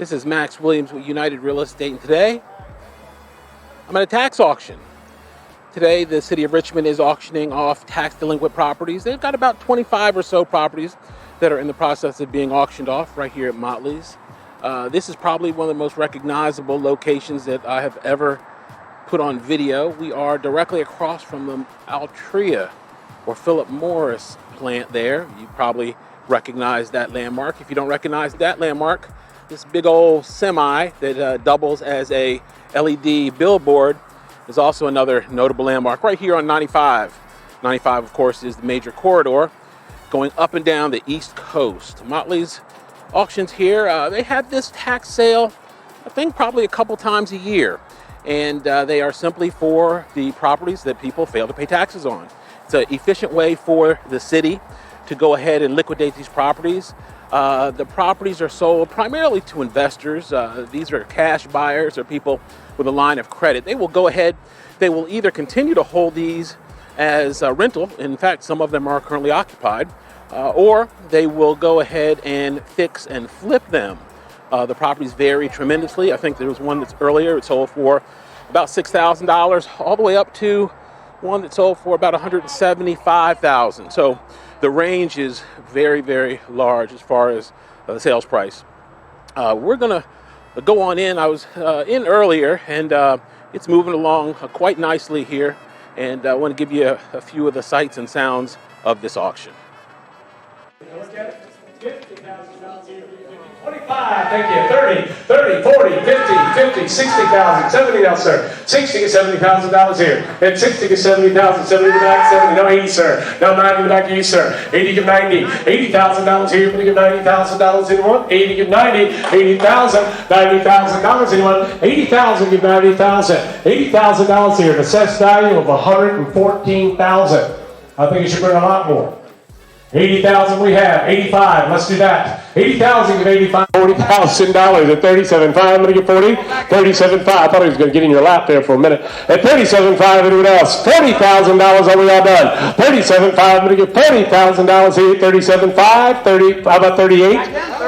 This is Max Williams with United Real Estate, and today I'm at a tax auction. Today, the city of Richmond is auctioning off tax delinquent properties. They've got about 25 or so properties that are in the process of being auctioned off right here at Motley's. This is probably one of the most recognizable locations that I have ever put on video. We are directly across from the Altria or Philip Morris plant there. You probably recognize that landmark. If you don't recognize that landmark, this big old semi that doubles as a LED billboard is also another notable landmark right here on 95. 95, of course, is the major corridor going up and down the East Coast. Motley's auctions here, they have this tax sale, I think probably a couple times a year. And they are simply for the properties that people fail to pay taxes on. It's an efficient way for the city to go ahead and liquidate these properties. The properties are sold primarily to investors. These are cash buyers or people with a line of credit. They will go ahead, they will either continue to hold these as a rental. In fact, some of them are currently occupied, or they will go ahead and fix and flip them. The properties vary tremendously. I think there was one that's earlier, it sold for about $6,000, all the way up to one that sold for about $175,000. So the range is very, very large as far as the sales price. We're gonna go on in. I was in earlier, and it's moving along quite nicely here. And I want to give you a few of the sights and sounds of this auction. 25, thank you, 30, 40, 50, 60,000, 70 now, sir. 60 to $70,000 here. And 60 to 70,000, 70 to the back, 70, no 80, sir. No 90 to the back of you, sir. 80 to 90, $80,000 here, we give $90,000 anyone. 80 to 90, $80,000, $90,000 anyone. 80,000, give $90,000. $80,000 here, an assessed value of $114,000. I think it should bring a lot more. 80,000 we have, 85, let's do that. 80,000, give 85, $40,000 at 37.5, I'm gonna get 40, 37.5, I thought he was gonna get in your lap there for a minute. At 37.5, anyone else? $40,000, are we all done? 37.5, I'm gonna get $40,000 here, 37.5, 30, how about 38?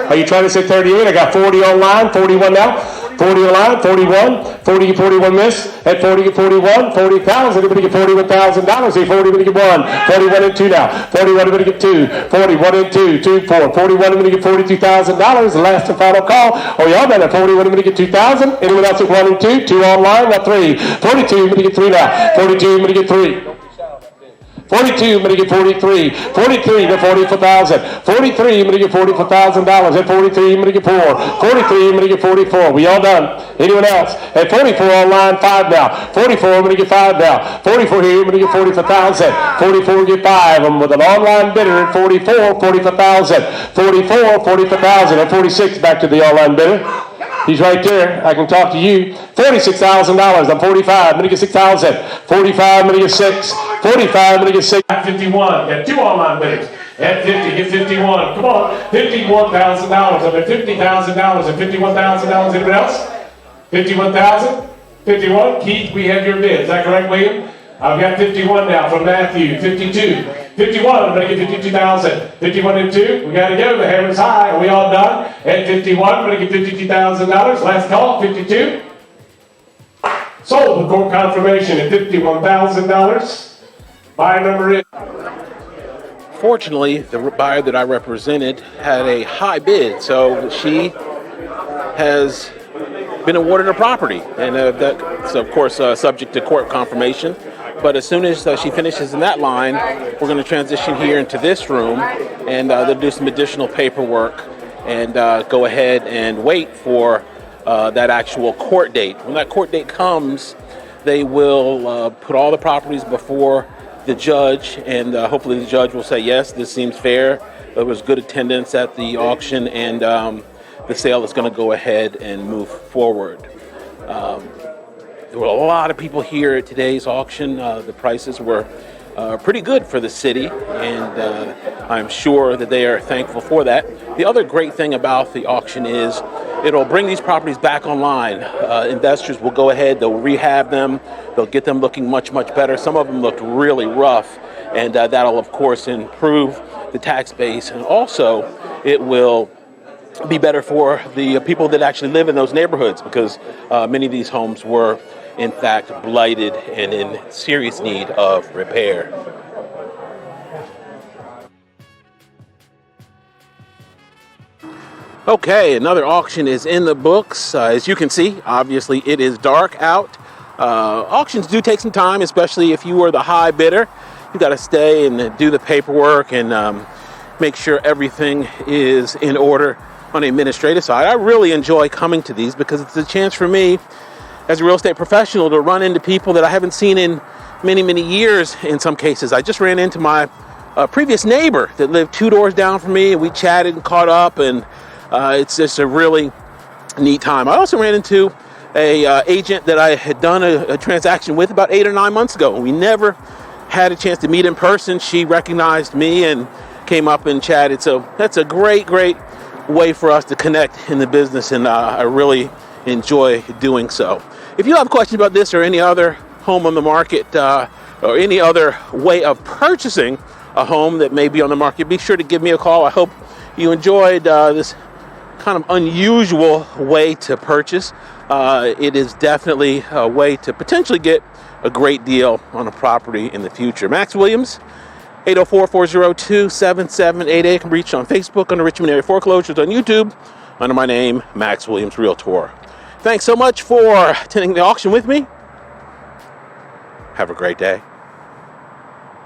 Are you trying to say 38? I got 40 online, 41 now. 40 online, 41, 40 get 41 miss, at 40 get 41, 40,000, everybody get $41,000, here 40, everybody get 1, 41 and 2 now, 41, everybody get 2, 41 and 2, 2, 4, 41, everybody get $42,000, the last and final call, oh y'all done at 41, everybody get 2,000, anyone else at 1 and 2, 2 online, now 3, 42, everybody get 3 now, 42, everybody get 3. 42, I'm going to get 43. 43 to 44,000. 43, I'm going to get $44,000. At 43, I'm going to get 4. 43, I'm going to get 44. We all done? Anyone else? At 44 online, 5 now. 44, I'm going to get 5 now. 44 here, I'm going to get 44,000. 44, get 5. I'm with an online bidder at 44, 44,000. 44, 44,000. At 46, back to the online bidder. He's right there. I can talk to you. $46,000. I'm 45. I'm going to get 6,000. 45. I'm going to get 6. 45. I'm going to get 6. At 51. Got 2 online bidders. At 50. Get 51. Come on. $51,000. I'm at $50,000 and $51,000. Anyone else? 51,000. 51. Keith, we have your bid. Is that correct, William? I've got 51 now from Matthew. 52. 51, I'm going to get 52,000. 51 and 2, we got to go. The hammer's high. Are we all done? At 51, I'm going to get $52,000. Last call, 52. Sold with court confirmation at $51,000. Buyer number is. Fortunately, the buyer that I represented had a high bid, so she has been awarded a property, and that's of course subject to court confirmation. But as soon as she finishes in that line, we're going to transition here into this room, and they'll do some additional paperwork and go ahead and wait for that actual court date. When that court date comes, they will put all the properties before the judge, and hopefully the judge will say, yes, this seems fair. There was good attendance at the auction, and the sale is going to go ahead and move forward. There were a lot of people here at today's auction. The prices were pretty good for the city, and I'm sure that they are thankful for that. The other great thing about the auction is it'll bring these properties back online. Investors will go ahead, they'll rehab them, they'll get them looking much, much better. Some of them looked really rough, and that'll, of course, improve the tax base. And also, it will be better for the people that actually live in those neighborhoods, because many of these homes were, in fact, blighted and in serious need of repair. Okay, another auction is in the books. As you can see, obviously it is dark out. Auctions do take some time, especially if you are the high bidder. You got to stay and do the paperwork and make sure everything is in order on the administrative side. I really enjoy coming to these because it's a chance for me as a real estate professional to run into people that I haven't seen in many, many years in some cases. I just ran into my previous neighbor that lived 2 doors down from me, and we chatted and caught up, and it's just a really neat time. I also ran into a agent that I had done a transaction with about 8 or 9 months ago. We never had a chance to meet in person. She recognized me and came up and chatted. So that's a great, great way for us to connect in the business, and I really enjoy doing so. If you have questions about this or any other home on the market or any other way of purchasing a home that may be on the market, be sure to give me a call. I hope you enjoyed this kind of unusual way to purchase. It is definitely a way to potentially get a great deal on a property in the future. Max Williams, 804-402-7788. You can reach on Facebook under Richmond Area Foreclosures, on YouTube under my name, Max Williams Realtor. Thanks so much for attending the auction with me. Have a great day.